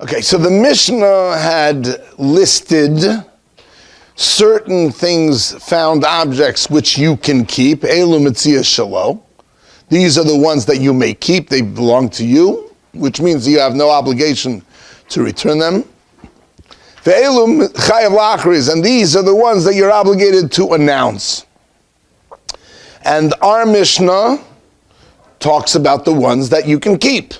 Okay, so the Mishnah had listed certain things, found objects, which you can keep. Eilu Metzios shelo. These are the ones that you may keep. They belong to you, which means you have no obligation to return them. Ve'elu chayav la'achriz, and these are the ones that you're obligated to announce. And our Mishnah talks about the ones that you can keep.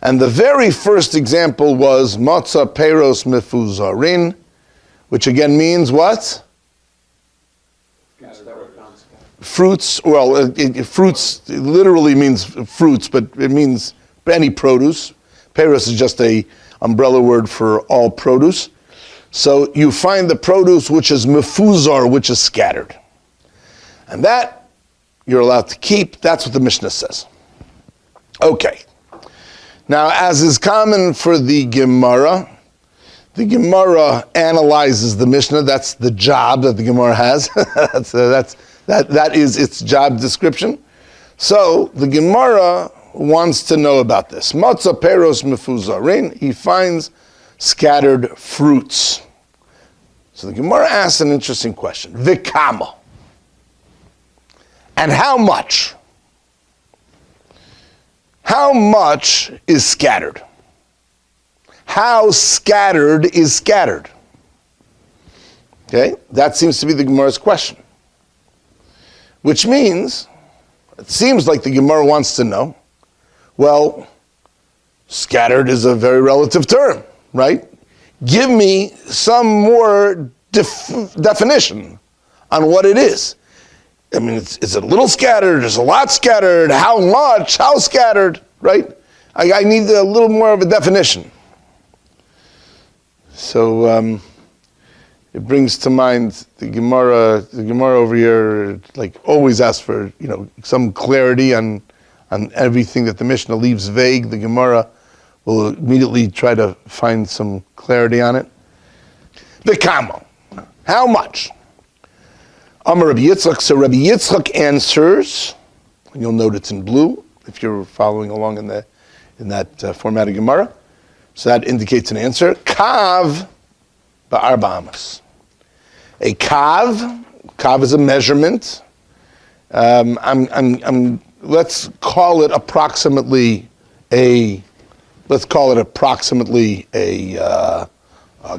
And the very first example was matzah peiros mefuzarin, which again means what? Fruits. Well, fruits literally means fruits, but it means any produce. Peiros is just a umbrella word for all produce. So you find the produce which is mefuzar, which is scattered. And that you're allowed to keep. That's what the Mishnah says. Okay. Now, as is common for the Gemara analyzes the Mishnah. That's the job that the Gemara has. that is its job description. So the Gemara wants to know about this. Matzah peiros mefuzarin. He finds scattered fruits. So the Gemara asks an interesting question. Vikama. And how much? How much is scattered? How scattered is scattered? Okay, that seems to be the Gemara's question. Which means, it seems like the Gemara wants to know, well, scattered is a very relative term, right? Give me some more definition on what it is. I mean, is it a little scattered? Is it a lot scattered? How much? How scattered? Right? I need a little more of a definition. So it brings to mind the Gemara over here, like always asks for some clarity on everything that the Mishnah leaves vague. The Gemara will immediately try to find some clarity on it. The Kamo. How much? Amar Rabbi Yitzchak. So Rabbi Yitzchak answers, and you'll note it's in blue if you're following along in that format of Gemara. So that indicates an answer. Kav ba'arba amas. A kav is a measurement. Let's call it approximately a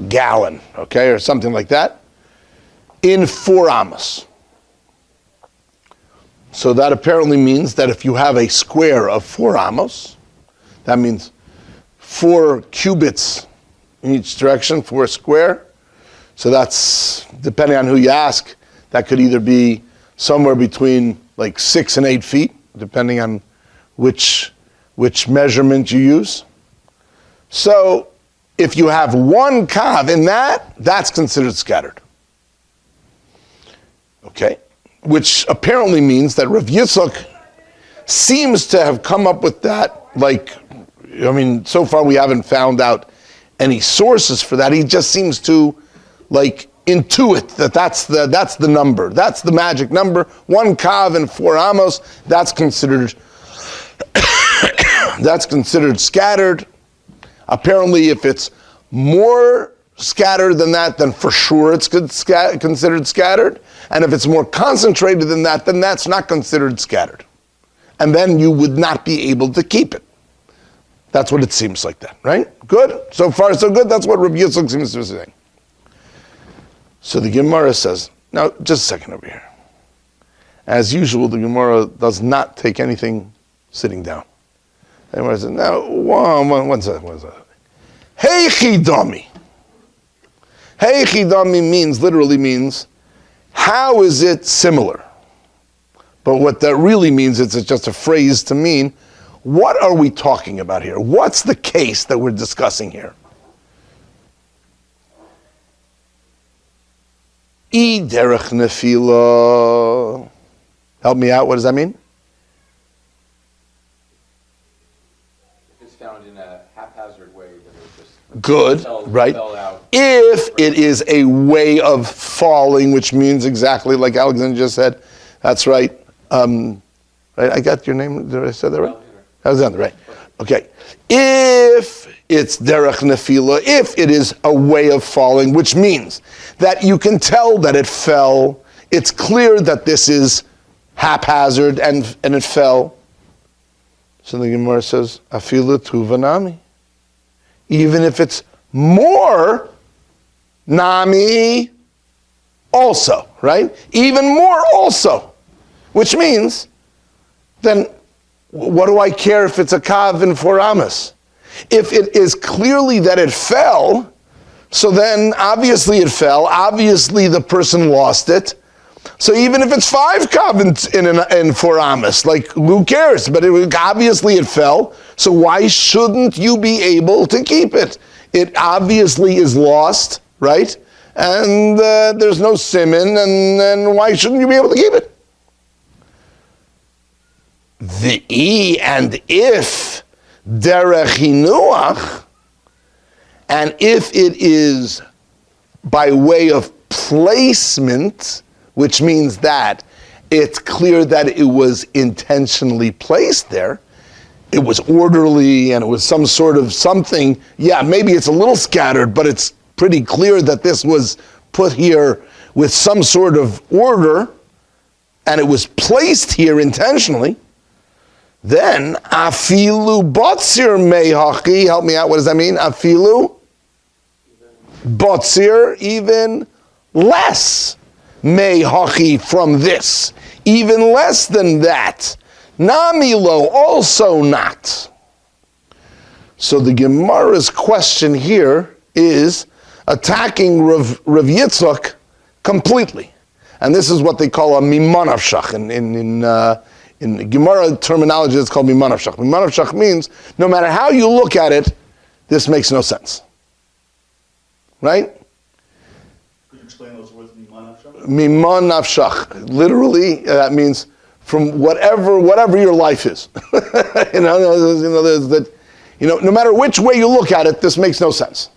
gallon, okay, or something like that. In 4 amos. So that apparently means that if you have a square of 4 amos, that means 4 cubits in each direction, 4 square. So that's, depending on who you ask, that could either be somewhere between like 6 and 8 feet, depending on which measurement you use. So if you have 1 kav in that, that's considered scattered. Okay, which apparently means that Rav Yitzchak seems to have come up with that, so far we haven't found out any sources for that. He just seems to, intuit that that's the number. That's the magic number. 1 kav and 4 amos, that's considered scattered. Apparently, if it's more scattered than that, then for sure it's considered scattered. And if it's more concentrated than that, then that's not considered scattered. And then you would not be able to keep it. That's what it seems like then, right? Good? So far so good. That's what Rabbi Yitzchak seems to be saying. So the Gemara says, now just a second over here. As usual, the Gemara does not take anything sitting down. The Gemara says, now, one second. Hey chidami. Hey chidami literally means, how is it similar? But what that really means is it's just a phrase to mean, what are we talking about here? What's the case that we're discussing here? I derech nefila. Help me out, what does that mean? It's found in a haphazard way that it just good, right? Fell out. If it is a way of falling, which means exactly like Alexander just said, that's right. Right? I got your name, did I say that right? Alexander, right. Okay, if it's derech nefila, if it is a way of falling, which means that you can tell that it fell, it's clear that this is haphazard and it fell. So the Gemara says, afilu tuvanami. Even if it's more, nami also, right? Even more also. Which means, then what do I care if it's a kav in 4 amas? If it is clearly that it fell, so then obviously it fell, obviously the person lost it. So even if it's 5 kav in 4 amas, like who cares? But obviously it fell, so why shouldn't you be able to keep it? It obviously is lost, right? And there's no siman, and why shouldn't you be able to keep it? And if derech hinuach, and if it is by way of placement, which means that it's clear that it was intentionally placed there, it was orderly and it was some sort of something, yeah, maybe it's a little scattered, but it's pretty clear that this was put here with some sort of order and it was placed here intentionally, then afilu botzir mehaki, help me out, what does that mean? Afilu botzir, even less mehaki from this, even less than that. Namilo, also not. So the Gemara's question here is attacking Rav Yitzchak completely. And this is what they call a mimanavshach. In Gemara terminology, it's called mimanavshach. Mimanavshach means no matter how you look at it, this makes no sense. Right? Could you explain those words, mimanavshach? Mimanavshach. Literally, that means from whatever your life is. No matter which way you look at it, this makes no sense.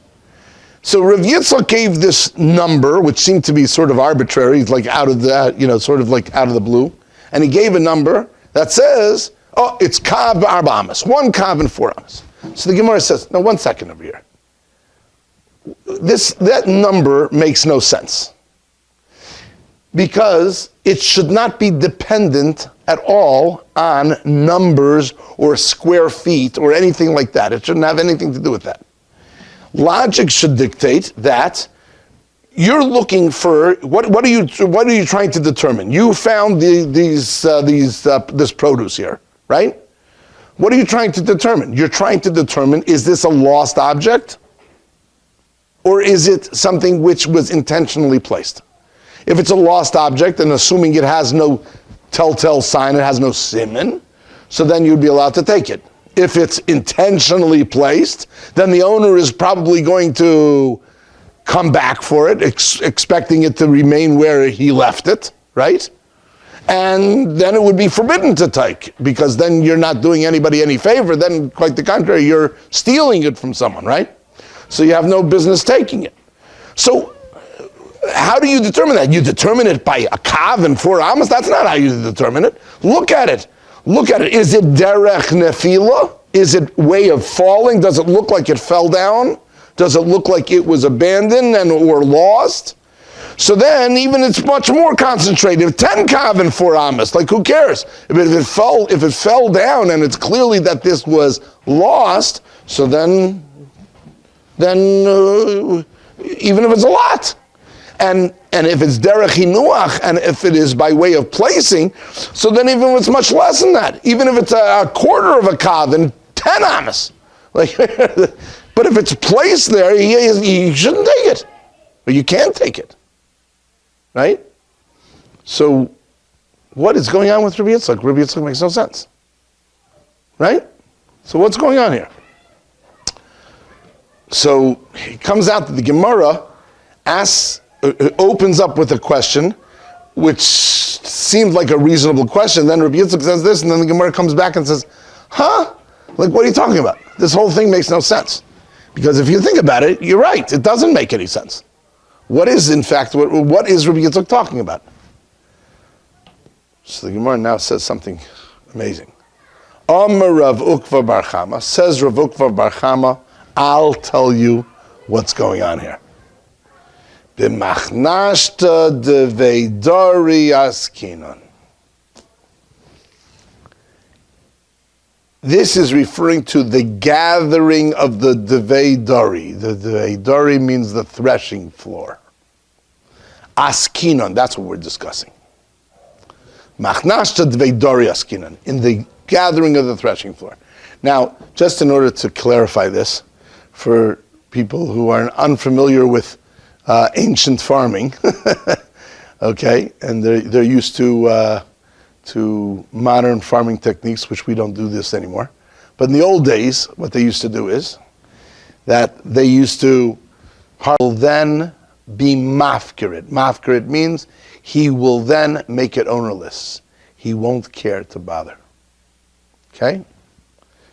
So Rav Yitzchak gave this number, which seemed to be sort of arbitrary, like out of the, sort of like out of the blue. And he gave a number that says, it's kav arba amas, 1 kav and 4 amas. So the Gemara says, no, 1 second over here. That number makes no sense. Because it should not be dependent at all on numbers or square feet or anything like that. It shouldn't have anything to do with that. Logic should dictate that you're looking for what are you trying to determine? You found this produce here, right? What are you trying to determine? You're trying to determine, is this a lost object, or is it something which was intentionally placed? If it's a lost object, and assuming it has no telltale sign, it has no siman, so then you'd be allowed to take it. If it's intentionally placed, then the owner is probably going to come back for it, expecting it to remain where he left it, right? And then it would be forbidden to take, because then you're not doing anybody any favor, then quite the contrary, you're stealing it from someone, right? So you have no business taking it. So how do you determine that? You determine it by a kav and 4 amas? That's not how you determine it. Look at it. Is it derech nefila? Is it way of falling? Does it look like it fell down? Does it look like it was abandoned or lost? So then, even it's much more concentrated. 10 kav and 4 amas, like who cares? If it fell down and it's clearly that this was lost, so then even if it's a lot. And if it's derech hinuach, and if it is by way of placing, so then even if it's much less than that, even if it's a quarter of a kav, then 10 amas. Like, but if it's placed there, he shouldn't take it. But you can't take it. Right? So, what is going on with Rabbi Yitzchak? Rabbi Yitzchak makes no sense. Right? So what's going on here? So, it comes out that the Gemara opens up with a question, which seemed like a reasonable question. Then Rabbi Yitzchak says this, and then the Gemara comes back and says, like, what are you talking about? This whole thing makes no sense. Because if you think about it, you're right, it doesn't make any sense. What is, in fact, what is Rabbi Yitzchak talking about? So the Gemara now says something amazing. Amar Rav Ukva Bar Chama, says Rav Ukva Bar Chama, I'll tell you what's going on here. B'machnashta deveidari askinon. This is referring to the gathering of the deveidari. The deveidari means the threshing floor. Askinon, that's what we're discussing. Machnashta deveidari askinon, in the gathering of the threshing floor. Now, just in order to clarify this, for people who are unfamiliar with ancient farming, okay, and they're used to modern farming techniques, which we don't do this anymore. But in the old days, what they used to do is that they used to then be mafkirit. Mafkirit means he will then make it ownerless. He won't care to bother. Okay?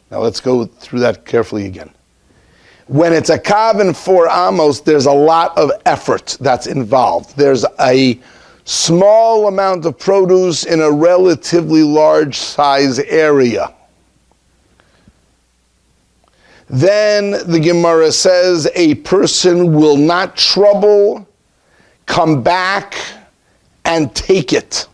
Now let's go through that carefully again. When it's a kaven for amos, there's a lot of effort that's involved. There's a small amount of produce in a relatively large size area. Then the Gemara says a person will not trouble, come back, and take it.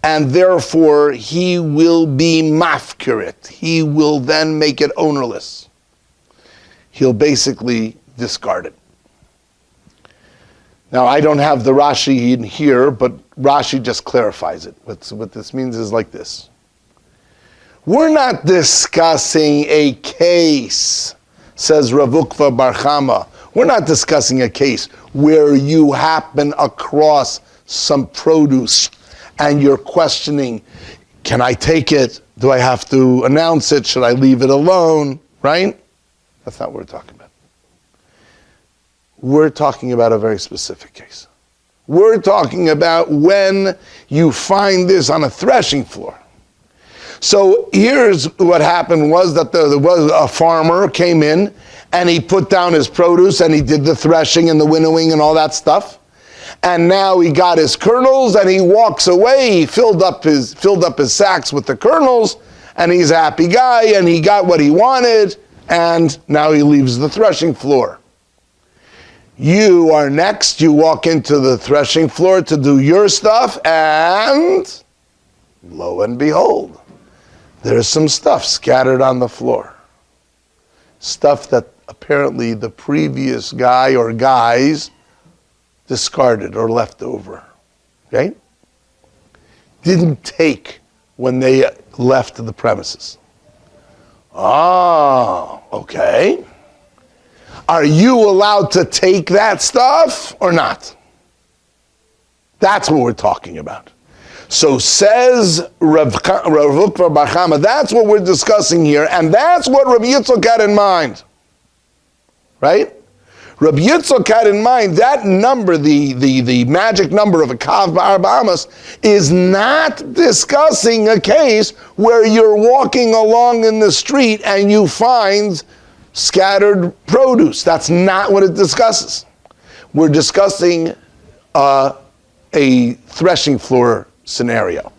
And therefore, he will be mafkirit. He will then make it ownerless. He'll basically discard it. Now, I don't have the Rashi in here, but Rashi just clarifies it. What this means is like this. We're not discussing a case, says Rav Ukva Bar Chama. We're not discussing a case where you happen across some produce and you're questioning, can I take it? Do I have to announce it? Should I leave it alone? Right? That's not what we're talking about. We're talking about a very specific case. We're talking about when you find this on a threshing floor. So here's what happened was that there was a farmer came in and he put down his produce and he did the threshing and the winnowing and all that stuff. And now he got his kernels and he walks away. He filled up his sacks with the kernels and he's a happy guy and he got what he wanted. And now he leaves the threshing floor. You are next. You walk into the threshing floor to do your stuff, and lo and behold, there's some stuff scattered on the floor. Stuff that apparently the previous guy or guys discarded or left over. Okay? Didn't take when they left the premises. Oh, okay. Are you allowed to take that stuff or not? That's what we're talking about. So says Rav Ukva Bar Chama, that's what we're discussing here, and that's what Rabbi Yitzchak had in mind. Right? Rabbi Yitzchak had in mind that number, the magic number of a kav ba'arba amos, is not discussing a case where you're walking along in the street and you find scattered produce. That's not what it discusses. We're discussing a threshing floor scenario.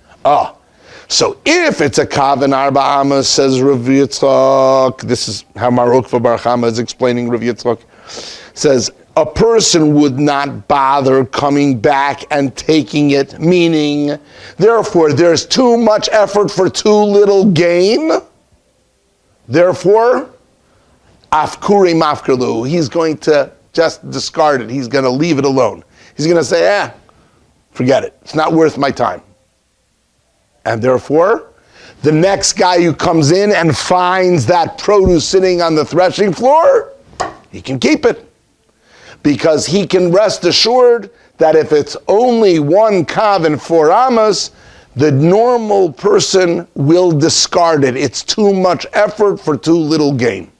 So if it's a kav and arba amos, says Rav Yitzchak, this is how Mar Ukva Bar Chama is explaining Rav Yitzchak, says a person would not bother coming back and taking it, meaning, therefore, there's too much effort for too little gain. Therefore, afkuri mafkerlu, he's going to just discard it. He's going to leave it alone. He's going to say, forget it. It's not worth my time. And therefore, the next guy who comes in and finds that produce sitting on the threshing floor, he can keep it. Because he can rest assured that if it's only one kav and 4 amos, the normal person will discard it. It's too much effort for too little gain.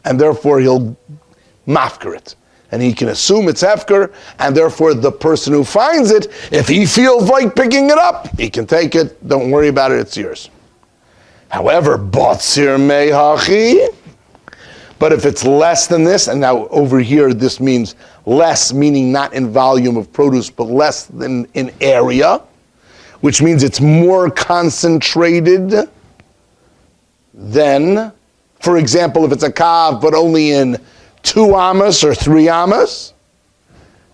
And therefore he'll mafker it. And he can assume it's hefker, and therefore the person who finds it, if he feels like picking it up, he can take it. Don't worry about it, it's yours. However, botzir mehachi, but if it's less than this, and now over here this means less, meaning not in volume of produce, but less than in area, which means it's more concentrated, then, for example, if it's a kav but only in 2 amas or 3 amas,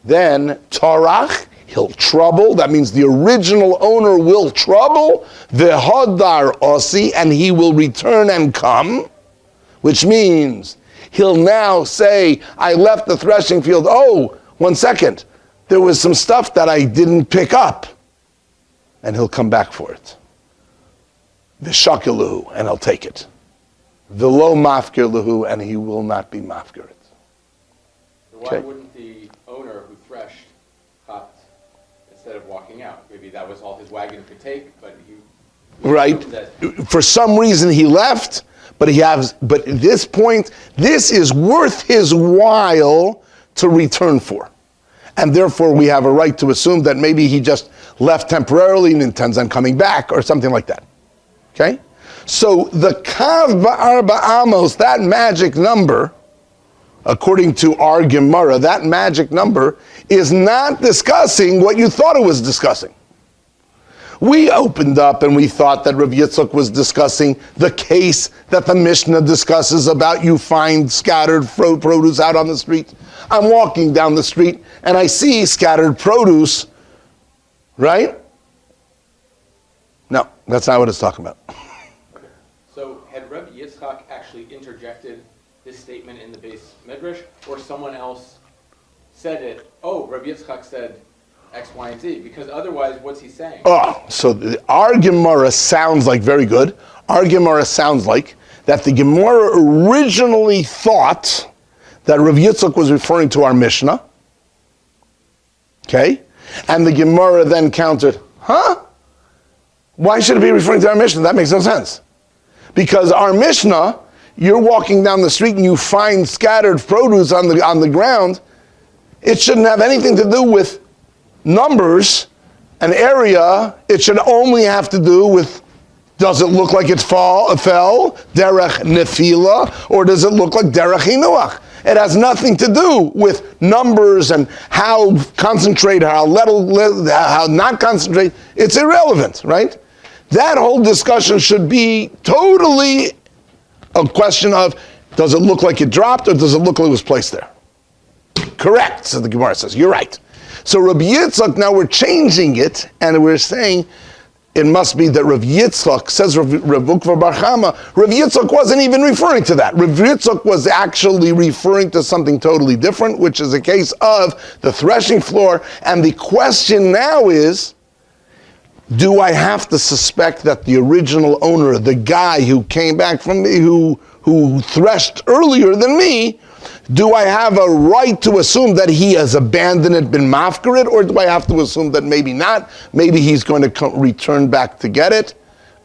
then Torach, he'll trouble. That means the original owner will trouble the Hodar Osi, and he will return and come, which means he'll now say, I left the threshing field. Oh, 1 second. There was some stuff that I didn't pick up. And he'll come back for it. Vishakiluhu, and he'll take it. V'lo mafkir luhu, and he will not be mafkir it. So why wouldn't the owner who threshed hopped instead of walking out? Maybe that was all his wagon could take, but he... Right. For some reason he left, but at this point, this is worth his while to return for. And therefore we have a right to assume that maybe he just left temporarily and intends on coming back or something like that. Okay? So the Kav Ba'arba Amos, that magic number, according to our Gemara, that magic number is not discussing what you thought it was discussing. We opened up and we thought that Rav Yitzchak was discussing the case that the Mishnah discusses about you find scattered produce out on the street. I'm walking down the street and I see scattered produce, right? No, that's not what it's talking about. Okay. So had Rabbi Yitzchak actually interjected this statement in the base midrash, or someone else said it? Oh, Rabbi Yitzchak said X, Y, and Z, because otherwise, what's he saying? Oh, so our Gemara sounds like very good. Our Gemara sounds like that the Gemara originally thought that Rav Yitzchak was referring to our Mishnah. Okay? And the Gemara then countered, why should it be referring to our Mishnah? That makes no sense. Because our Mishnah, you're walking down the street and you find scattered produce on the ground, it shouldn't have anything to do with numbers, an area. It should only have to do with, does it look like it fell, derech nefila, or does it look like derech hinuach? It has nothing to do with numbers and how concentrate, how little, how not concentrate. It's irrelevant, right? That whole discussion should be totally a question of, does it look like it dropped or does it look like it was placed there? Correct, so the Gemara says, you're right. So Rabbi Yitzchak, now we're changing it, and we're saying it must be that Rav Yitzchak, says Rav Ukva Bar Chama, Rav Yitzchak wasn't even referring to that. Rav Yitzchak was actually referring to something totally different, which is a case of the threshing floor, and the question now is, do I have to suspect that the original owner, the guy who came back from me, who threshed earlier than me, do I have a right to assume that he has abandoned it, been mafkarit, or do I have to assume that maybe not? Maybe he's going to return back to get it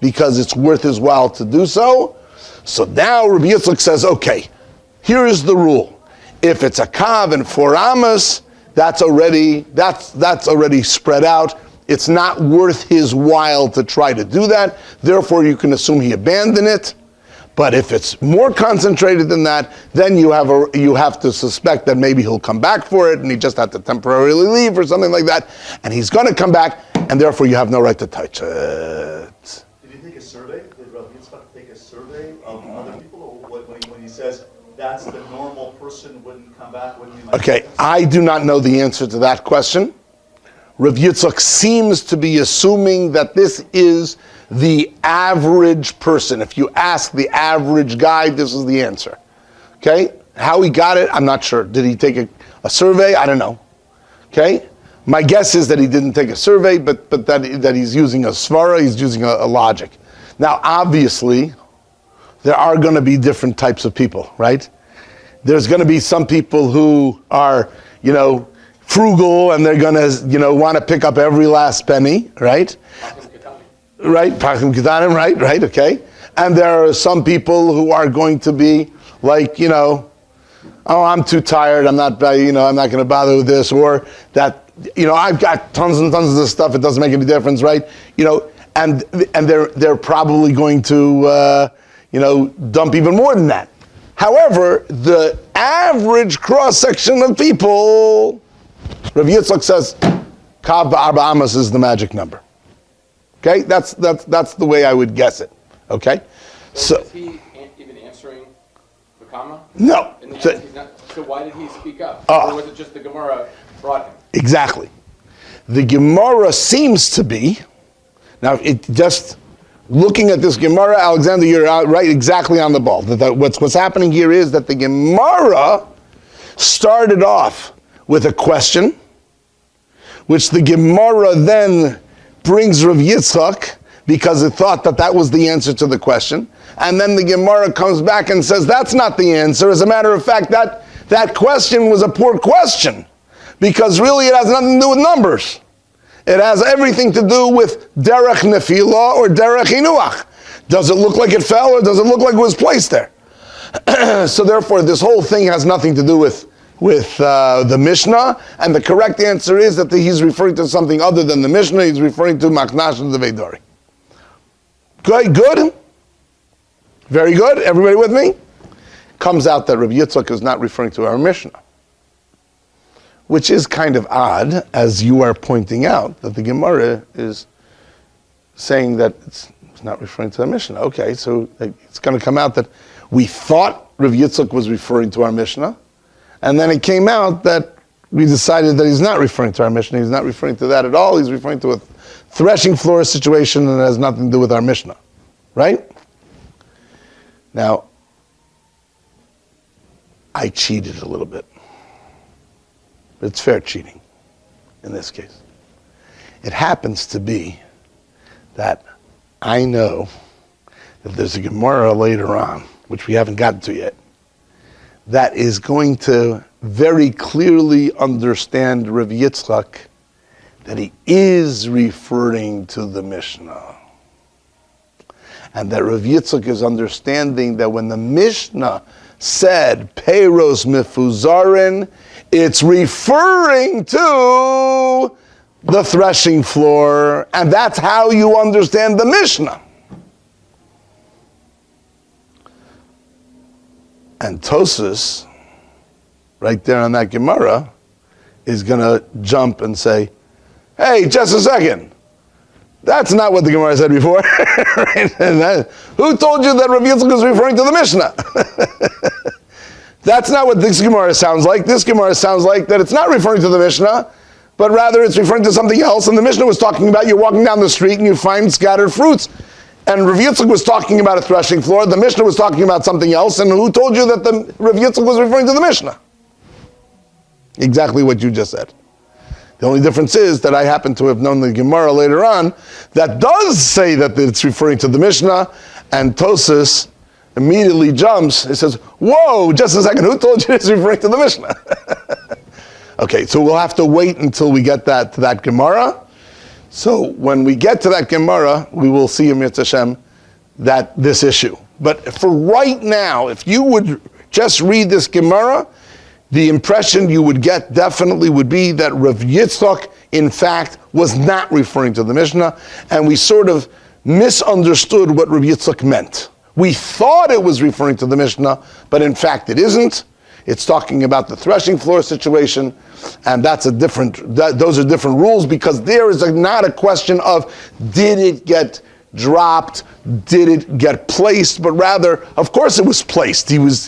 because it's worth his while to do so. So now Rabbi Yitzchak says, okay, here is the rule. If it's a kav and 4 amas, that's already spread out. It's not worth his while to try to do that. Therefore, you can assume he abandoned it. But if it's more concentrated than that, then you have to suspect that maybe he'll come back for it, and he just had to temporarily leave or something like that, and he's going to come back, and therefore you have no right to touch it. Did he take a survey? Did Rabbi Yitzchak take a survey of other people, or when he says that's the normal person wouldn't come back? Okay, I do not know the answer to that question. Rav Yitzchak seems to be assuming that this is the average person. If you ask the average guy, this is the answer. Okay? How he got it, I'm not sure. Did he take a survey? I don't know. Okay? My guess is that he didn't take a survey, but that he's using a svara, he's using a logic. Now, obviously, there are going to be different types of people, right? There's going to be some people who are, frugal, and they're going to, want to pick up every last penny, right? Right, Pachim Ketanim, right, okay. And there are some people who are going to be like, oh, I'm too tired, I'm not going to bother with this, or that, I've got tons and tons of this stuff, it doesn't make any difference, right? And they're probably going to, dump even more than that. However, the average cross-section of people, Rav Yitzchak says, Kav Ba'arba Amas is the magic number. Okay, that's the way I would guess it. Okay, So is he even answering the comma? no. In the So- end, he's not, so why did he speak up? Ah. Or was it just the Gemara brought him? Exactly. The Gemara seems to be, now it just, looking at this Gemara, Alexander, you're out right exactly on the ball. What's happening here is that the Gemara started off with a question, which the Gemara then brings Rav Yitzchak, because it thought that that was the answer to the question. And then the Gemara comes back and says, that's not the answer. As a matter of fact, that question was a poor question, because really it has nothing to do with numbers. It has everything to do with derech nefila or derech hinuach. Does it look like it fell, or does it look like it was placed there? So therefore, this whole thing has nothing to do with the Mishnah, and the correct answer is that he's referring to something other than the Mishnah. He's referring to Maknash and the Veidori. Good? Very good. Everybody with me? Comes out that Rabbi Yitzchak is not referring to our Mishnah, which is kind of odd, as you are pointing out, that the Gemara is saying that it's not referring to the Mishnah. Okay, so it's going to come out that we thought Rabbi Yitzchak was referring to our Mishnah, and then it came out that we decided that he's not referring to our Mishnah. He's not referring to that at all. He's referring to a threshing floor situation, and it has nothing to do with our Mishnah. Right? Now, I cheated a little bit. But it's fair cheating in this case. It happens to be that I know that there's a Gemara later on, which we haven't gotten to yet, that is going to very clearly understand Rav Yitzchak that he is referring to the Mishnah. And that Rav Yitzchak is understanding that when the Mishnah said Peiros Mifuzarin, it's referring to the threshing floor, and that's how you understand the Mishnah. And Tosas, right there on that Gemara, is going to jump and say, hey, just a second. That's not what the Gemara said before. Right? Who told you that Rav Yitzchak is referring to the Mishnah? That's not what this Gemara sounds like. This Gemara sounds like that it's not referring to the Mishnah, but rather it's referring to something else. And the Mishnah was talking about you're walking down the street and you find scattered fruits. And Rav Yitzchak was talking about a threshing floor. The Mishnah was talking about something else. And who told you that the Rav Yitzchak was referring to the Mishnah? Exactly what you just said. The only difference is that I happen to have known the Gemara later on that does say that it's referring to the Mishnah, and Tosas immediately jumps and says, whoa, just a second, who told you it's referring to the Mishnah? Okay, so we'll have to wait until we get to that Gemara. So when we get to that Gemara, we will see in Mitzvah Hashem that this issue. But for right now, if you would just read this Gemara, the impression you would get definitely would be that Rav Yitzchak, in fact, was not referring to the Mishnah, and we sort of misunderstood what Rav Yitzchak meant. We thought it was referring to the Mishnah, but in fact it isn't. It's talking about the threshing floor situation, and those are different rules, because there is not a question of did it get dropped, did it get placed, but rather, of course it was placed. He was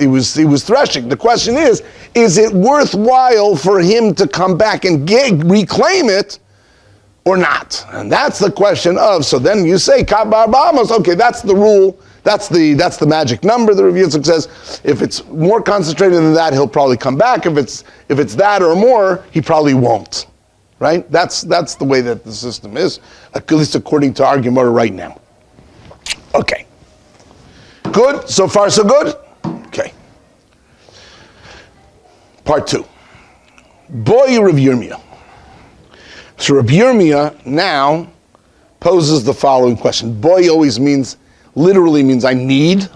threshing. The question is it worthwhile for him to come back and reclaim it or not? And that's the question of, so then you say, Kabar Bamos, okay, that's the rule, that's the magic number, the Rav Yitzchak says. If it's more concentrated than that, he'll probably come back. If it's that or more, he probably won't. Right? That's the way that the system is, at least according to our Gemara right now. Okay. Good? So far, so good? Okay. Part 2. Boy Rav Yirmiyah. So Rav Yirmiyah now poses the following question. Boy literally means I need,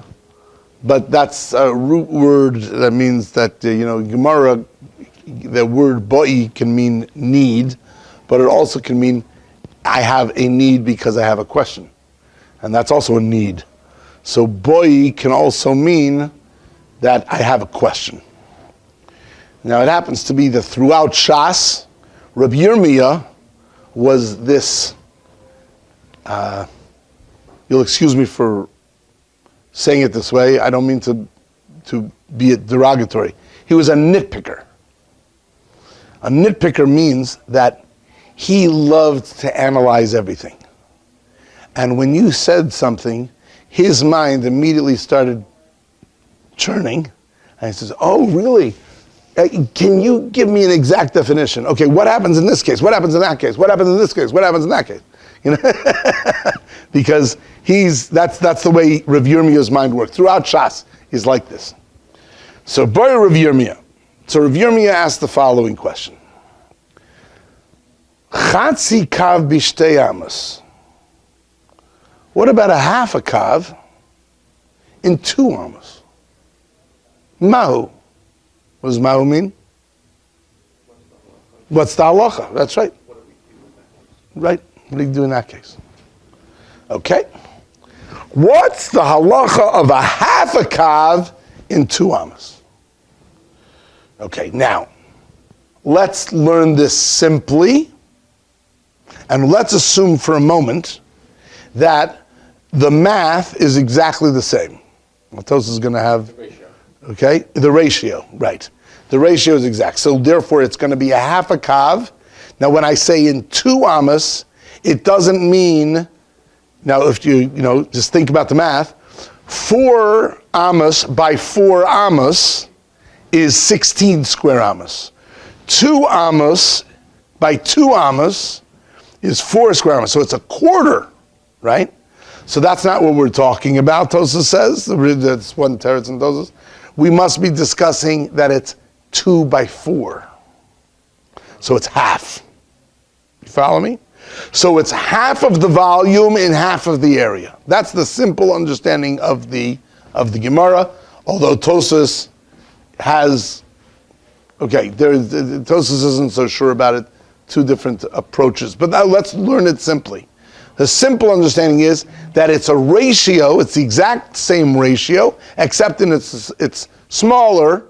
but that's a root word that means that, Gemara, the word boy can mean need, but it also can mean I have a need because I have a question. And that's also a need. So boy can also mean that I have a question. Now it happens to be that throughout Shas, Rabbi Yirmiyah was this, you'll excuse me for saying it this way. I don't mean to be derogatory. He was a nitpicker. A nitpicker means that he loved to analyze everything. And when you said something, his mind immediately started churning. And he says, oh, really? Can you give me an exact definition? Okay, what happens in this case? What happens in that case? What happens in this case? What happens in that case? You know, because that's the way Rav Yirmiya's mind works. Throughout Shas, he's like this. So, Bar Rav Yirmiyah. So Rav Yirmiyah asked the following question. Chatzi kav b'shtei amos. What about a half a kav in 2 amos? Mahu. What does mahu mean? What's the halacha? That's right. Right. What do you do in that case? Okay. What's the halacha of a half a kav in 2 amos? Okay, now, let's learn this simply, and let's assume for a moment that the math is exactly the same. Matos is going to have, okay, the ratio, right. The ratio is exact. So therefore it's going to be a half a kav. Now when I say in 2 amos, it doesn't mean, now if you just think about the math, 4 amos by 4 amos is 16 square amos. 2 amos by 2 amos is 4 square amos. So it's a quarter, right? So that's not what we're talking about, Tosas says. That's one teretz in Tosas. We must be discussing that it's 2 by 4. So it's half. You follow me? So it's half of the volume in half of the area. That's the simple understanding of the Gemara. Although Tosas has, Tosas isn't so sure about it. 2 different approaches. But now let's learn it simply. The simple understanding is that it's a ratio, it's the exact same ratio, except in it's smaller.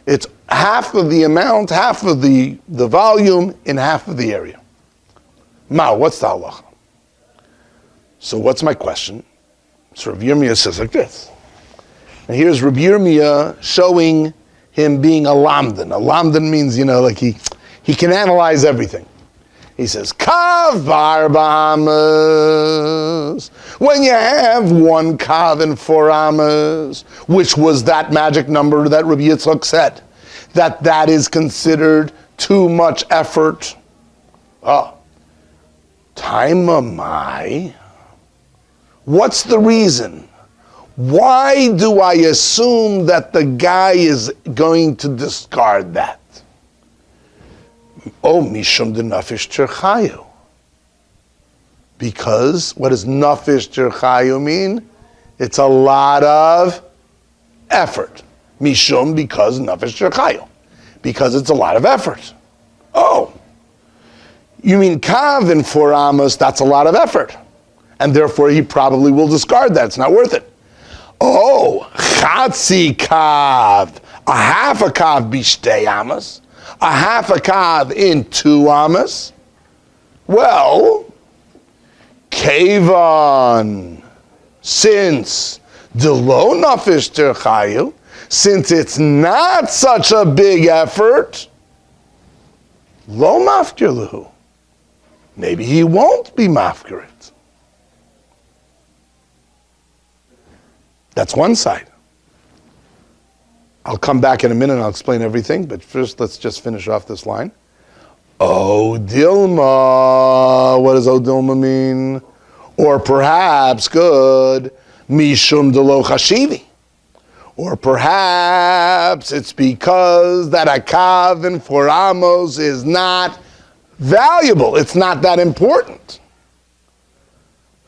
It's half of the amount, half of the volume in half of the area. Now, what's the halacha? So what's my question? So Rabbi Yirmiyah says like this. And here's Rabbi Yirmiyah showing him being a lamdan. A lamdan means, like he can analyze everything. He says, kav barba amos. When you have 1 kav and 4 amos, which was that magic number that Rabbi Yitzchak said, that is considered too much effort. Taimamai. What's the reason? Why do I assume that the guy is going to discard that? Mishum de nafish cherchayu. Because what does nafish cherchayu mean? It's a lot of effort. Mishum, because nafish cherchayu. Because it's a lot of effort. Oh, you mean kav in 4 amos, that's a lot of effort. And therefore he probably will discard that. It's not worth it. Oh, chatzi kav, a half a kav b'shtei amos. A half a kav in 2 amos? Well, Kavan, since Delo nafish terchayu, since it's not such a big effort, lo mafkir lehu. Maybe he won't be mafkir it. That's one side. I'll come back in a minute and I'll explain everything, but first let's just finish off this line. O Dilma, what does O Dilma mean? Or perhaps, good, Mishum Delo Chashivi. Or perhaps it's because that a kav in 4 amos is not valuable, it's not that important.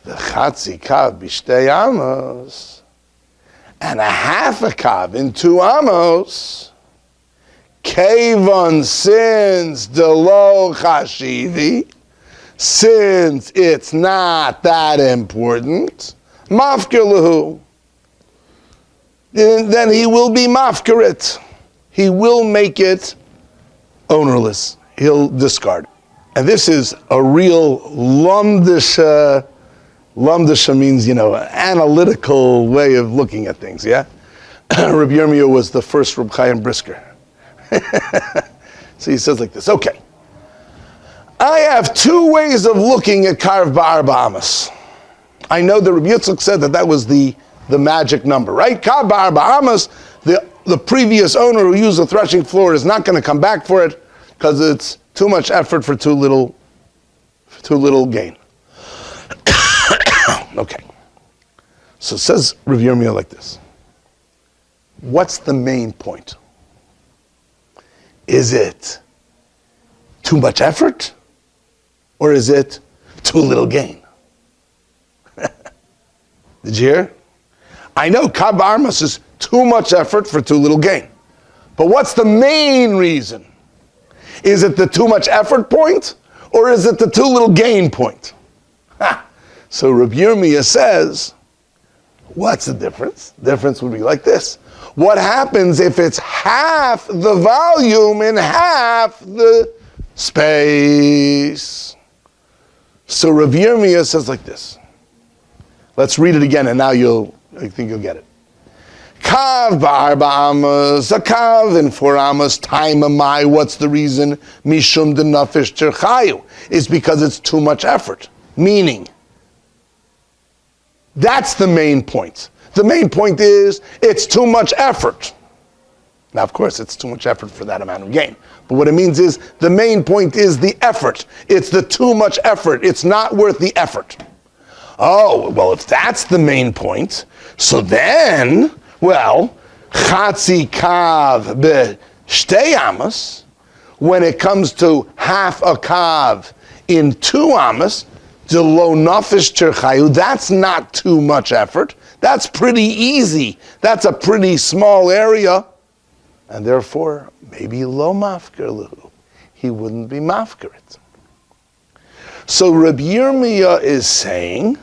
The Chatzi kav b'shtei amos, and a half a kav in 2 amos, Kevon, since Delo Chashivi, since it's not that important, Mafkir Lahu, then he will be Mafkir it. He will make it ownerless. He'll discard. And this is a real lumdish Lamdasha means, an analytical way of looking at things, yeah? Rabbi Yirmiyah was the first Reb Chaim Brisker. So he says like this, okay. I have two ways of looking at Karv Ba'arba Amos. I know that Rabbi Yitzchak said that was the magic number, right? Karv Ba'arba Amos, the previous owner who used the threshing floor is not going to come back for it because it's too much effort for too little gain. Okay. So it says Rabbi Yirmiyah like this. What's the main point? Is it too much effort? Or is it too little gain? Did you hear? I know Karv Ba'arba is too much effort for too little gain. But what's the main reason? Is it the too much effort point? Or is it the too little gain point? So Rabbi Yirmiyah says, what's the difference? The difference would be like this. What happens if it's half the volume in half the space? So Rabbi Yirmiyah says like this. Let's read it again, and now I think you'll get it. Kav ba'arba amos, a kav in 4 amos, time amai. What's the reason? Mishum de nafish terchayu. It's because it's too much effort. Meaning, that's the main point. The main point is, it's too much effort. Now, of course, it's too much effort for that amount of gain. But what it means is, the main point is the effort. It's the too much effort. It's not worth the effort. Oh, well, if that's the main point, so then, chatzi kav b'shtei amos, when it comes to half a kav in 2 amos, de lo nafish terchayu, that's not too much effort. That's pretty easy. That's a pretty small area. And therefore, maybe lo mafker luhu. He wouldn't be mafker it. So Rabbi Yirmiyah is saying,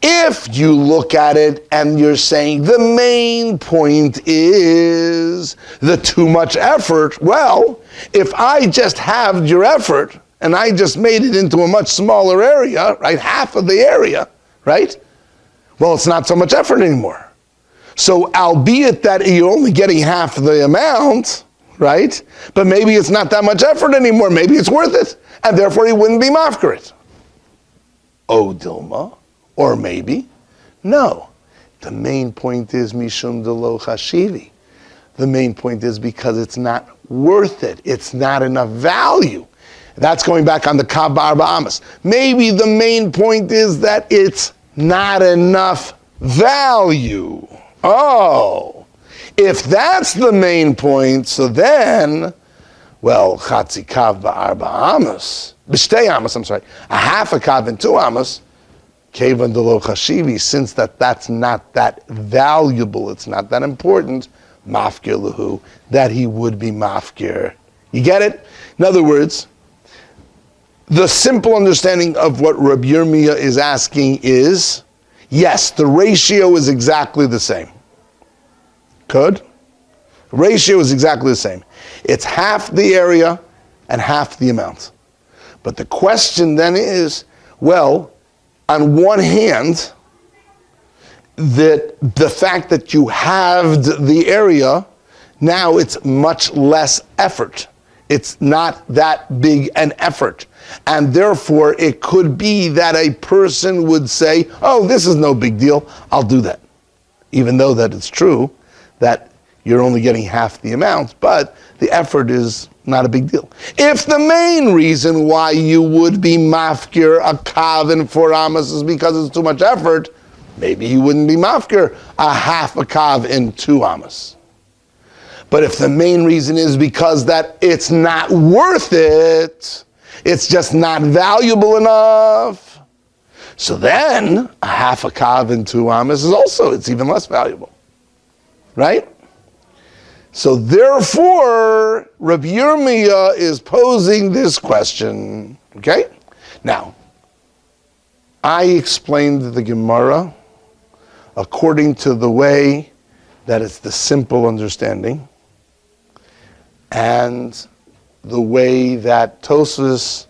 if you look at it and you're saying the main point is the too much effort, if I just halved your effort and I just made it into a much smaller area, right, half of the area, right, it's not so much effort anymore. So albeit that you're only getting half the amount, right, but maybe it's not that much effort anymore, maybe it's worth it, and therefore he wouldn't be mafker it. Oh, Dilma. Or maybe, no. The main point is mishum de lo chashivi. The main point is because it's not worth it. It's not enough value. That's going back on the Kav Ba'arba Amos. Maybe the main point is that it's not enough value. Oh, if that's the main point, so then, chatzi Kav Ba'arba Amos, b'shtei amos, a half a kav in 2 amos, Kevan de lo chashivi, since that's not that valuable, it's not that important, mafkir luhu, that he would be mafkir. You get it? In other words, the simple understanding of what Rabbi Yirmiyah is asking is, yes, the ratio is exactly the same. Good? The ratio is exactly the same. It's half the area and half the amount. But the question then is, on one hand, that the fact that you halved the area, now it's much less effort. It's not that big an effort. And therefore, it could be that a person would say, oh, this is no big deal, I'll do that. Even though that it's true that you're only getting half the amount, but the effort is not a big deal. If the main reason why you would be mafkir a kav in 4 amos is because it's too much effort, maybe you wouldn't be mafkir a half a kav in 2 amos. But if the main reason is because that it's not worth it, it's just not valuable enough, so then a half a kav in 2 amos is also, it's even less valuable. Right? So therefore, Rabbi Yirmiyah is posing this question. Okay? Now, I explained the Gemara according to the way that it's the simple understanding and the way that Tosfos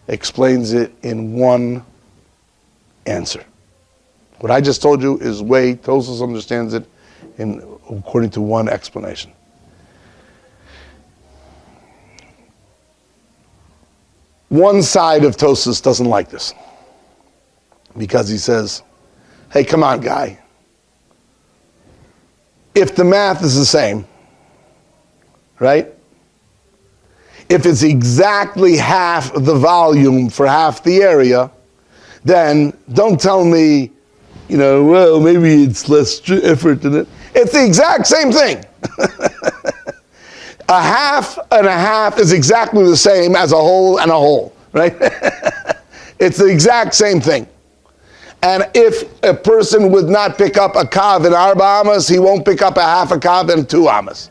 explains it in one answer. What I just told you is way Tosfos understands it according to one explanation. One side of Tosfos doesn't like this because he says, hey, come on, guy. If the math is the same, right? If it's exactly half the volume for half the area, then don't tell me, well, maybe it's less effort than it. It's the exact same thing. A half and a half is exactly the same as a whole and a whole, right? It's the exact same thing. And if a person would not pick up a kav in arba amas, he won't pick up a half a kav in 2 amas.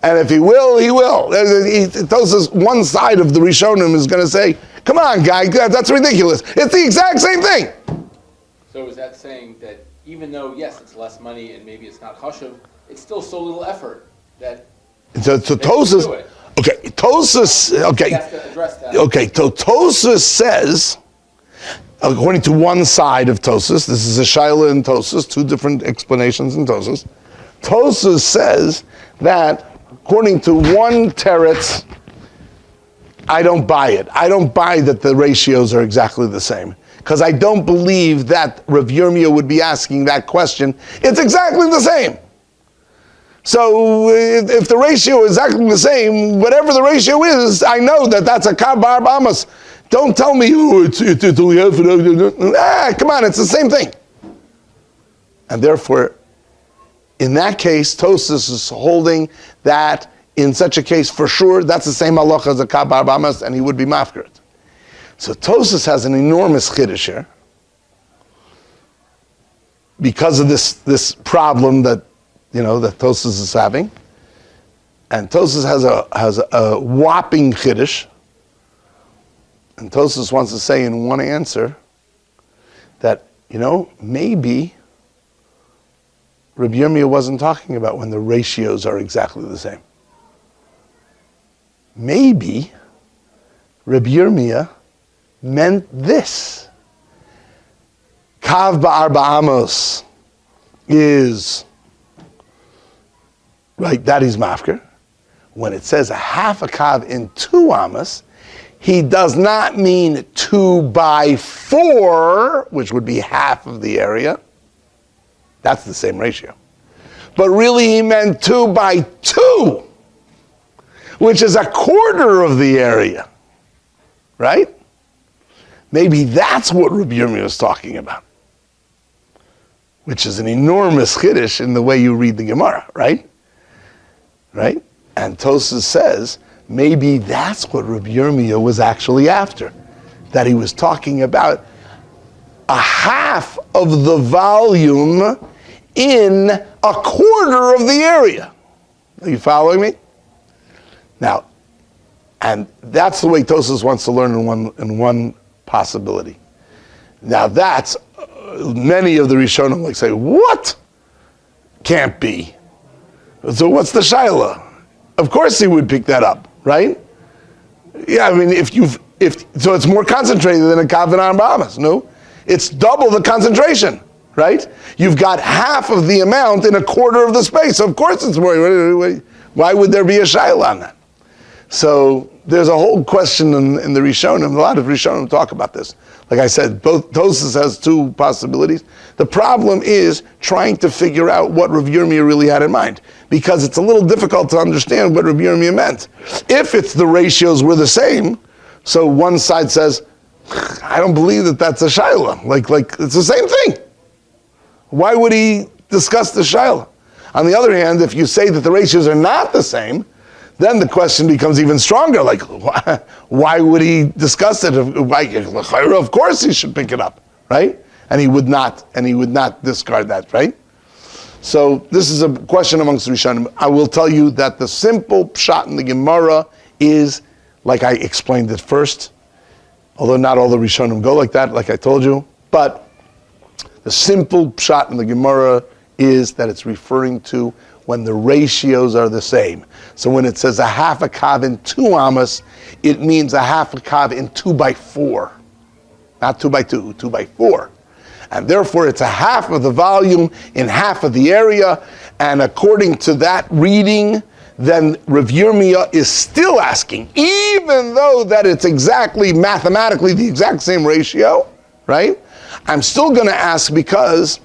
And if he will, he will. One side of the Rishonim is going to say, come on, guy, that's ridiculous. It's the exact same thing. So is that saying that even though, yes, it's less money and maybe it's not chashuv, it's still so little effort that So Tosfos, okay, Tosfos, okay. he has to address that. Okay, so Tosfos says, according to one side of Tosfos, this is a shaila in Tosfos, 2 different explanations in Tosfos. Tosfos says that according to one teretz, I don't buy it. I don't buy that the ratios are exactly the same. Because I don't believe that Rav Yirmiyah would be asking that question. It's exactly the same. So if the ratio is exactly the same, whatever the ratio is, I know that that's a kav b'arba amas. Don't tell me, it's only half an hour. Come on, it's the same thing. And therefore, in that case, Tosfos is holding that in such a case, for sure, that's the same halacha as a kav b'arba amas, and he would be mafkir. So Tosfos has an enormous chiddush here because of this problem that that Tosfos is having, and Tosfos has a whopping chiddush, and Tosfos wants to say in one answer that maybe Rabbi Yirmiyah wasn't talking about when the ratios are exactly the same. Maybe Rabbi Yirmiyah meant this. Kav ba'arba amos is, right, that is mafker. When it says a half a kav in 2 amos, he does not mean 2 by 4, which would be half of the area. That's the same ratio. But really he meant 2 by 2, which is a quarter of the area. Right? Maybe that's what Rabbi Yirmiyah is talking about, which is an enormous chiddush in the way you read the Gemara, right? Right? And Tosfos says, maybe that's what Rabbi Yirmiyah was actually after, that he was talking about a half of the volume in a quarter of the area. Are you following me? Now, and that's the way Tosfos wants to learn in one possibility. Now that's, many of the Rishonim like say, what? Can't be. So what's the shaila? Of course he would pick that up, right? Yeah, I mean, so it's more concentrated than a kav and arba amas, no? It's double the concentration, right? You've got half of the amount in a quarter of the space. So of course it's more. Why would there be a shaila on that? So there's a whole question in the Rishonim. A lot of Rishonim talk about this. Like I said, both Tosfos has 2 possibilities. The problem is trying to figure out what Rav Yirmiyah really had in mind, because it's a little difficult to understand what Rav Yirmiyah meant. If it's the ratios were the same, so one side says, I don't believe that that's a shaila. Like it's the same thing. Why would he discuss the shaila? On the other hand, if you say that the ratios are not the same, then the question becomes even stronger. Like, why would he discuss it? Of course he should pick it up, right? And he would not discard that, right? So this is a question amongst the Rishonim. I will tell you that the simple pshat in the Gemara is, like I explained it first, although not all the Rishonim go like that, like I told you, but the simple pshat in the Gemara is that it's referring to when the ratios are the same. So when it says a half a kav in 2 amas, it means a half a kav in 2 by 4. Not 2 by 2, 2 by 4. and therefore it's a half of the volume in half of the area, and according to that reading, then Rav Yirmiyah is still asking, even though that it's exactly mathematically the exact same ratio, right? I'm still going to ask because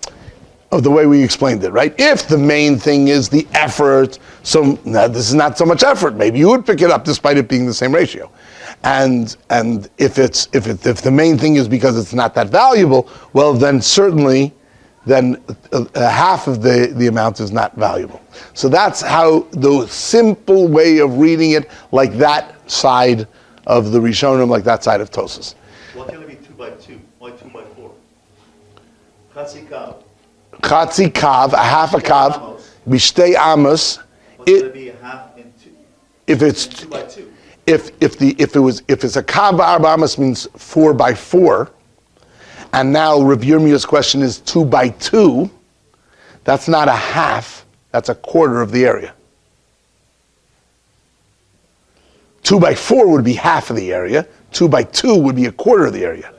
of the way we explained it, right? If the main thing is the effort, so now this is not so much effort. Maybe you would pick it up despite it being the same ratio. And if the main thing is because it's not that valuable, well then certainly half of the amount is not valuable. So that's how the simple way of reading it, like that side of the Rishonim, like that side of Tosas. Why can't it be 2 by 2? Why 2 by 4? Chatzi kav. Chatzi kav, a half a kav, bishtei amos. What's going to be a half in 2? If it's 2 by 2. If it's a kav arba amos means 4 by 4. And now Rav Yirmiyah's question is 2 by 2. That's not a half, that's a quarter of the area. 2 by 4 would be half of the area. 2 by 2 would be a quarter of the area,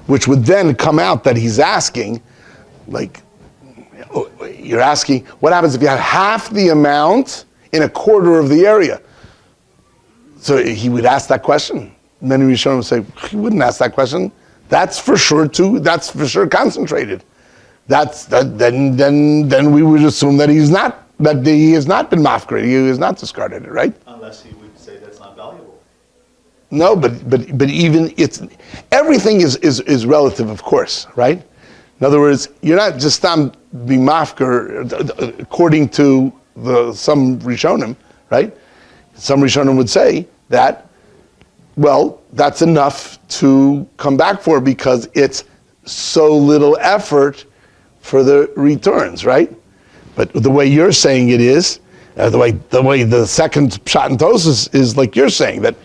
which would then come out that he's asking, like, you're asking, what happens if you have half the amount in a quarter of the area? So he would ask that question. Many Rishonim would say, he wouldn't ask that question. That's for sure concentrated. Then we would assume that he has not been mafkrid, he has not discarded it, right? Unless he would say that's not valuable. No, but even everything is relative, of course, right? In other words, you're not just being mafkir according to some Rishonim, right? Some Rishonim would say that, well, that's enough to come back for because it's so little effort for the returns, right? But the way you're saying it is, the way the second pshat in Tosas is like you're saying, that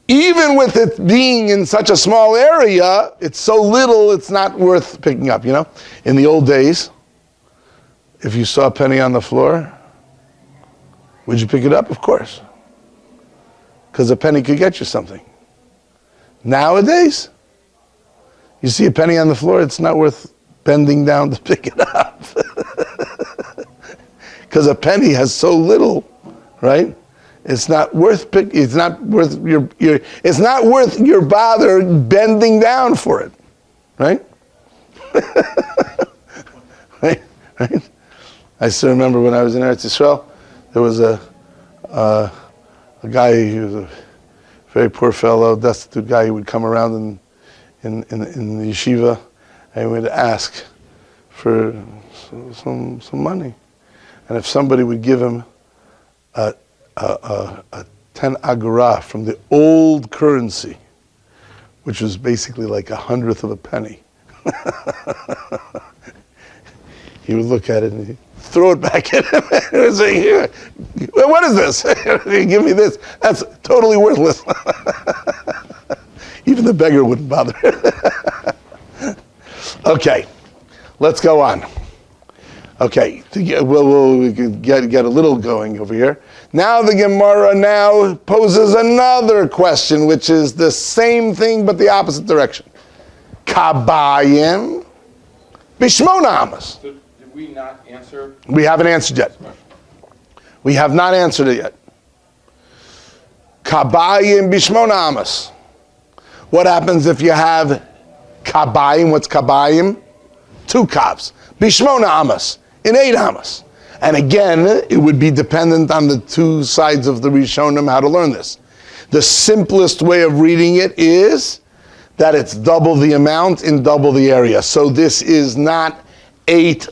even with it being in such a small area, it's so little, it's not worth picking up, you know? In the old days, if you saw a penny on the floor, would you pick it up? Of course. Because a penny could get you something. Nowadays, you see a penny on the floor, it's not worth bending down to pick it up. Because a penny has so little, right? It's not worth it's not worth your bother bending down for it, right? right? I still remember when I was in Eretz Yisrael, there was a guy, he was a very poor fellow, destitute guy. He would come around in the yeshiva and he would ask for some money. And if somebody would give him a 10 agora from the old currency, which was basically like 1/100 of a penny, he would look at it and he'd throw it back at him and would say, what is this? Give me this. That's totally worthless. Even the beggar wouldn't bother. Okay, let's go on. Okay, we can get a little going over here. Now the Gemara now poses another question, which is the same thing but the opposite direction. Kabayim b'shmona amos. So did we not answer? We haven't answered yet. We have not answered it yet. Kabayim b'shmona amos. What happens if you have kabayim? What's kabayim? 2 kavs. B'shmona amos. In 8 amos. And again, it would be dependent on the 2 sides of the Rishonim how to learn this. The simplest way of reading it is that it's double the amount in double the area. So this is not 8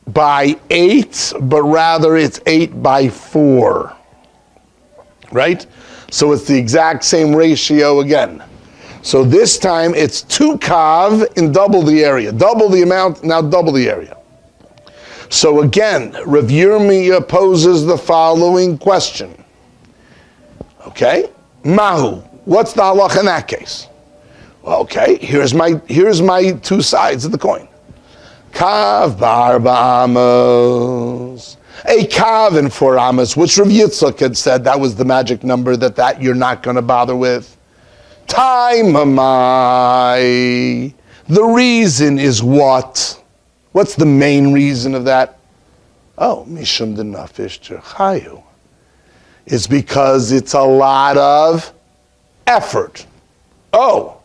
by 8, but rather it's 8 by 4. Right? So it's the exact same ratio again. So this time it's 2 kav in double the area. Double the amount, now double the area. So again, Rav Yirmiyah poses the following question. Okay? Mahu. What's the halach in that case? Well, okay, here's my 2 sides of the coin. Kav barba amos. A kav in 4 amos, which Rav Yitzchak had said that was the magic number that you're not going to bother with. Taimamai. The reason is what? What's the main reason of that? Oh, mishum de nafish chayu. It's because it's a lot of effort. Oh,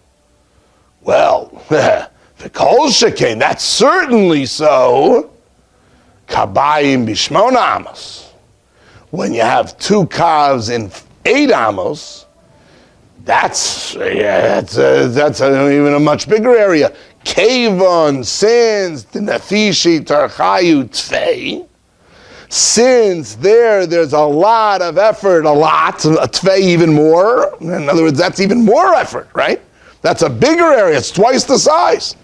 well, the kol shekain, that's certainly so. Kabayim bishmona amos. When you have 2 kavs in 8 amos, that's even a much bigger area. Kevon, since the nafishi tarchayu tfei, since there's a lot of effort, a tfei even more. In other words, that's even more effort, right? That's a bigger area. It's twice the size.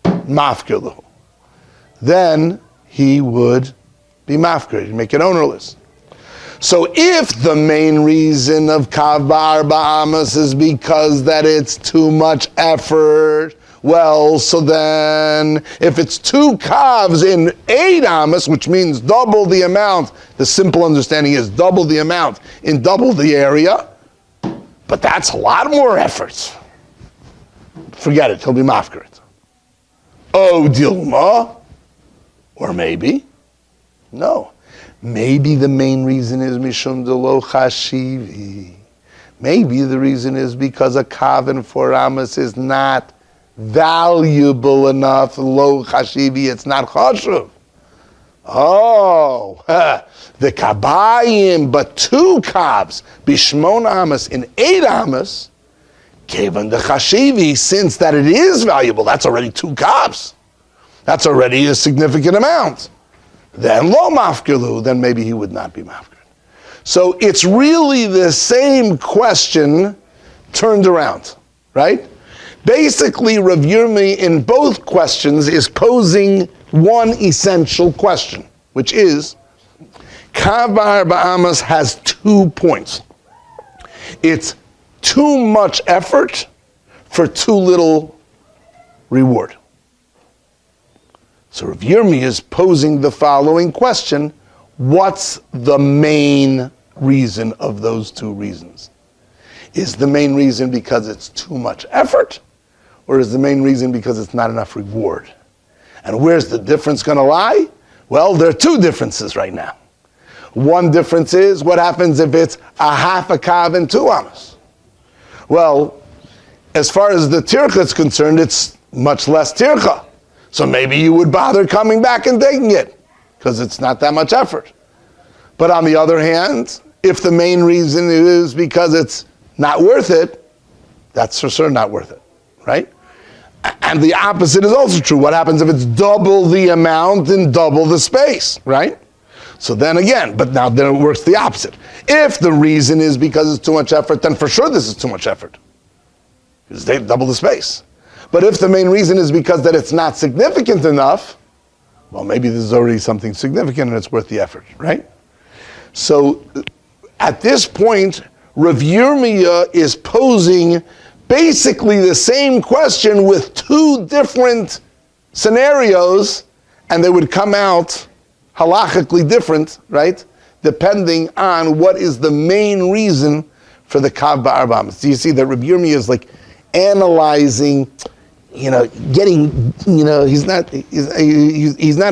Mafkilu. Then he would be mafkir. He'd make it ownerless. So if the main reason of kav ba'arba amos is because that it's too much effort, well, so then if it's 2 kavs in 8 amos, which means double the amount, the simple understanding is double the amount in double the area, but that's a lot more effort. Forget it, he'll be mafkir. Oh, Dilma, or maybe, no. Maybe the main reason is mishum de lo chashivi. Maybe the reason is because a kav in 4 amos is not valuable enough, lo chashivi, it's not chashuv. Oh, the kabayim, but 2 kavs, bishmon amos in 8 amos, given the chashivi, since that it is valuable, that's already 2 kavs. That's already a significant amount. Then lo mafkilu, then maybe he would not be mafkir. So it's really the same question turned around, right? Basically, Rav Yirmi in both questions is posing one essential question, which is, kav ba'arba amos has 2 points. It's too much effort for too little reward. So Rav Yirmi is posing the following question: what's the main reason of those 2 reasons? Is the main reason because it's too much effort, or is the main reason because it's not enough reward? And where's the difference going to lie? Well, there are 2 differences right now. One difference is what happens if it's a half a kav and 2 amos. Well, as far as the tircha is concerned, it's much less tircha. So maybe you would bother coming back and taking it, because it's not that much effort. But on the other hand, if the main reason is because it's not worth it, that's for sure not worth it, right? And the opposite is also true. What happens if it's double the amount and double the space, right? So then again, but now then it works the opposite. If the reason is because it's too much effort, then for sure this is too much effort, because they double the space. But if the main reason is because that it's not significant enough, well, maybe this is already something significant and it's worth the effort, right? So at this point, Rav Yirmiyah is posing basically the same question with 2 different scenarios, and they would come out halachically different, right? Depending on what is the main reason for the kav ba'arba amos. So you see that Rav Yirmiyah is like analyzing, getting, he's not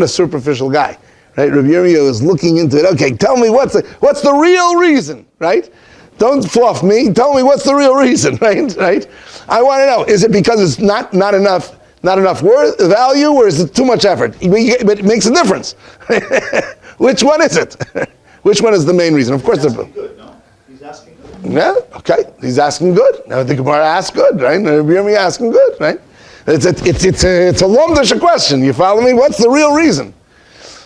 a superficial guy, right? Rabbi Yirmiyah is looking into it. Okay, tell me what's the real reason, right? Don't fluff me. Tell me what's the real reason, right? I want to know: is it because it's not enough value, or is it too much effort? But it makes a difference. Which one is it? Which one is the main reason? Of course, He's asking good, no? He's asking good. Yeah, okay. He's asking good. Now the Gemara asks good, right? Rabbi Yirmiyah asking good, right? It's a lomdisha question. You follow me? What's the real reason?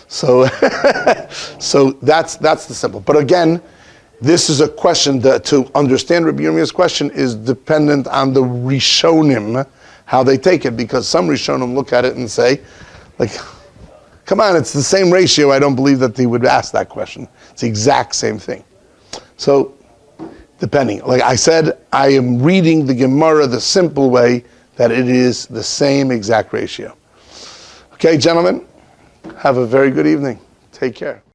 So, so that's the simple. But again, this is a question that to understand Rabbi Yirmiyah's question is dependent on the Rishonim, how they take it, because some Rishonim look at it and say, like, come on, it's the same ratio. I don't believe that they would ask that question. It's the exact same thing. So, depending. Like I said, I am reading the Gemara the simple way, that it is the same exact ratio. Okay, gentlemen, have a very good evening. Take care.